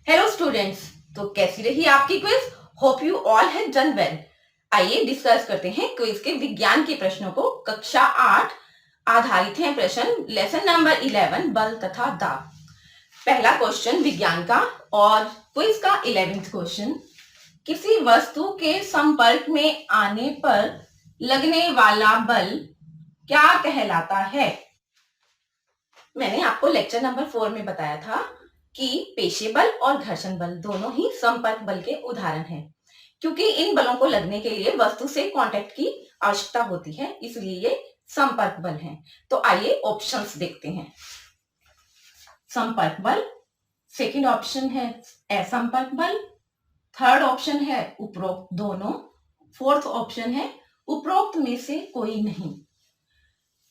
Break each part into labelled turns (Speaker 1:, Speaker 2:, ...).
Speaker 1: Hello students, तो कैसी रही आपकी quiz? Hope you all have done well. आइए डिस्कस करते हैं क्विज के विज्ञान के प्रश्नों को। कक्षा 8 आधारित है प्रश्न लेसन नंबर 11 बल तथा दाब। पहला क्वेश्चन विज्ञान का और क्विज का 11th क्वेश्चन। किसी वस्तु के संपर्क में आने पर लगने वाला बल क्या कहलाता है? मैंने आपको लेक्चर नंबर 4 में बताया था कि पेशी बल और घर्षण बल दोनों ही संपर्क बल के उदाहरण हैं, क्योंकि इन बलों को लगने के लिए वस्तु से कांटेक्ट की आवश्यकता होती है, इसलिए ये संपर्क बल हैं। तो आइए ऑप्शंस देखते हैं। संपर्क बल, सेकंड ऑप्शन है असंपर्क बल, थर्ड ऑप्शन है उपरोक्त दोनों, फोर्थ ऑप्शन है उपरोक्त में से कोई नहीं।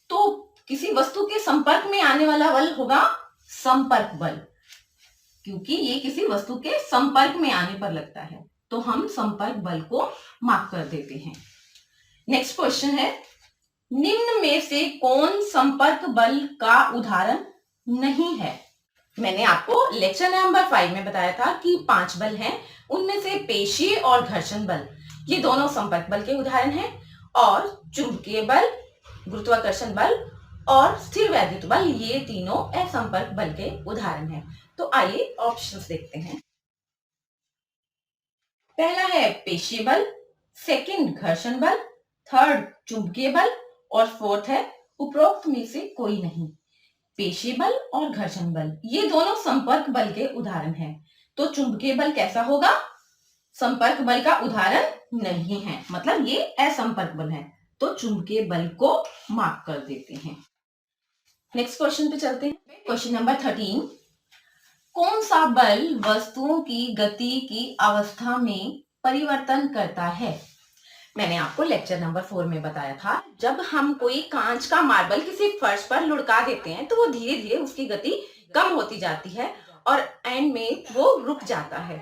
Speaker 1: तो किसी वस्तु के संपर्क में आने वाला बल होगा संपर्क बल, क्योंकि ये किसी वस्तु के संपर्क में आने पर लगता है, तो हम संपर्क बल को मार्क कर देते हैं। नेक्स्ट क्वेश्चन है, निम्न में से कौन संपर्क बल का उदाहरण नहीं है? मैंने आपको लेक्चर नंबर 5 में बताया था कि 5 बल हैं, उनमें से पेशी और घर्षण बल ये दोनों संपर्क बल के उदाहरण हैं, और चुंबकीय बल, गुरुत्वाकर्षण बल और स्थिर वैद्युत बल ये तीनों असंपर्क बल के उदाहरण हैं। तो आइए ऑप्शंस देखते हैं। पहला है पेशी बल, सेकंड घर्षण बल, थर्ड चुंबकीय बल और फोर्थ है उपरोक्त में से कोई नहीं। पेशी बल और घर्षण बल ये दोनों संपर्क बल के उदाहरण हैं, तो चुंबकीय बल कैसा होगा? संपर्क बल का उदाहरण नहीं है, मतलब ये असंपर्क बल है, तो चुंबकीय बल को मार्क कर देते हैं। नेक्स्ट क्वेश्चन पे चलते हैं। क्वेश्चन नंबर 13, कौन सा बल वस्तुओं की गति की अवस्था में परिवर्तन करता है? मैंने आपको लेक्चर नंबर 4 में बताया था, जब हम कोई कांच का मार्बल किसी फर्श पर लुढ़का देते हैं तो वो धीरे धीरे उसकी गति कम होती जाती है और एंड में वो रुक जाता है।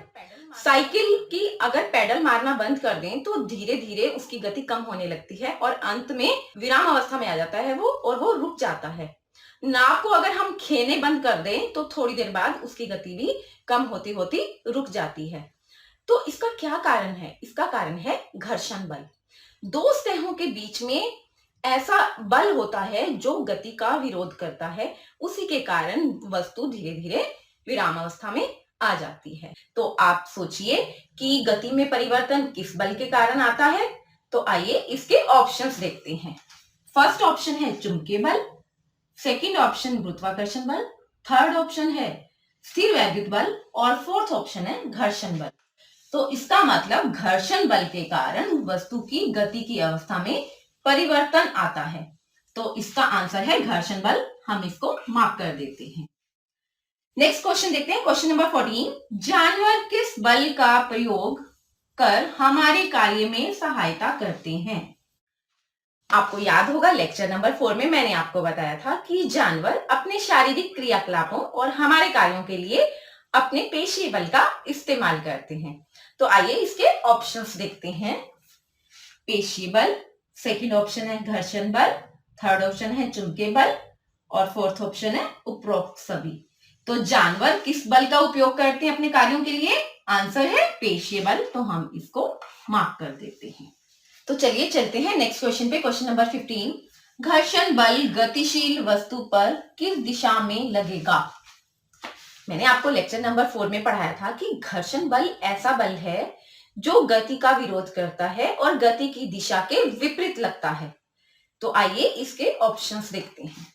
Speaker 1: साइकिल की अगर पेडल मारना बंद कर दें तो धीरे धीरे उसकी गति कम होने लगती है और अंत में विराम अवस्था में आ जाता है वो, और वो रुक जाता है। नाव को अगर हम खेने बंद कर दें तो थोड़ी देर बाद उसकी गति भी कम होती होती रुक जाती है। तो इसका क्या कारण है? इसका कारण है घर्षण बल। दो सतहों के बीच में ऐसा बल होता है जो गति का विरोध करता है, उसी के कारण वस्तु धीरे धीरे विराम अवस्था में आ जाती है। तो आप सोचिए कि गति में परिवर्तन किस बल के कारण आता है? तो आइए इसके ऑप्शंस देखते हैं। फर्स्ट ऑप्शन है चुंबकीय बल, सेकंड ऑप्शन गुरुत्वाकर्षण बल, थर्ड ऑप्शन है स्थिर वैद्युत बल और फोर्थ ऑप्शन है घर्षण बल। तो इसका मतलब घर्षण बल के कारण वस्तु की गति की अवस्था में परिवर्तन आता है, तो इसका आंसर है घर्षण बल। हम इसको मार्क कर देते हैं। नेक्स्ट क्वेश्चन देखते हैं। क्वेश्चन नंबर 14, जानवर किस बल का प्रयोग कर हमारे कार्य में सहायता करते हैं? आपको याद होगा लेक्चर नंबर 4 में मैंने आपको बताया था कि जानवर अपने शारीरिक क्रियाकलापों और हमारे कार्यों के लिए अपने पेशी बल का इस्तेमाल करते हैं। तो आइए इसके ऑप्शंस देखते हैं। पेशी बल, सेकंड ऑप्शन है घर्षण बल, थर्ड ऑप्शन है चुंबकीय बल और फोर्थ ऑप्शन है उपरोक्त सभी। तो जानवर किस बल का उपयोग करते हैं अपने कार्यों के लिए? आंसर है पेशी बल, तो हम इसको मार्क कर देते हैं। तो चलिए चलते हैं नेक्स्ट क्वेश्चन पे। क्वेश्चन नंबर 15, घर्षण बल गतिशील वस्तु पर किस दिशा में लगेगा? मैंने आपको लेक्चर नंबर 4 में पढ़ाया था कि घर्षण बल ऐसा बल है जो गति का विरोध करता है और गति की दिशा के विपरीत लगता है। तो आइए इसके ऑप्शंस देखते हैं।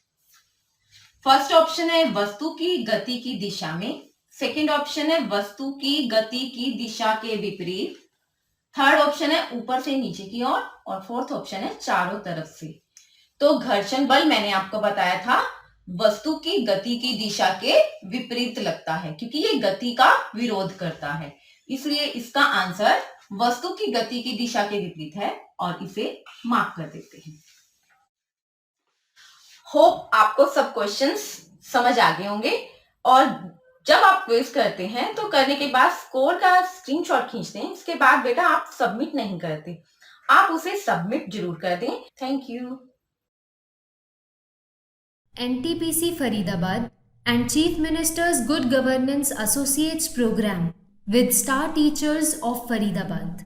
Speaker 1: फर्स्ट ऑप्शन है वस्तु की गति की दिशा में, सेकंड ऑप्शन है वस्तु की गति की दिशा के विपरीत, थर्ड ऑप्शन है ऊपर से नीचे की ओर और फोर्थ ऑप्शन है चारों तरफ से। तो घर्षण बल मैंने आपको बताया था वस्तु की गति की दिशा के विपरीत लगता है, क्योंकि ये गति का विरोध करता है, इसलिए इसका आंसर वस्तु की गति की दिशा के विपरीत है और इसे मार्क कर देते हैं। होप आपको सब क्वेश्चंस समझ आ गए होंगे, और जब आप क्विज करते हैं तो करने के बाद स्कोर का स्क्रीनशॉट खींचते हैं, इसके बाद बेटा आप सबमिट नहीं करते, आप उसे सबमिट जरूर कर दें। Thank you.
Speaker 2: NTPC Faridabad and Chief Minister's Good Governance Associates Program with Star Teachers of Faridabad.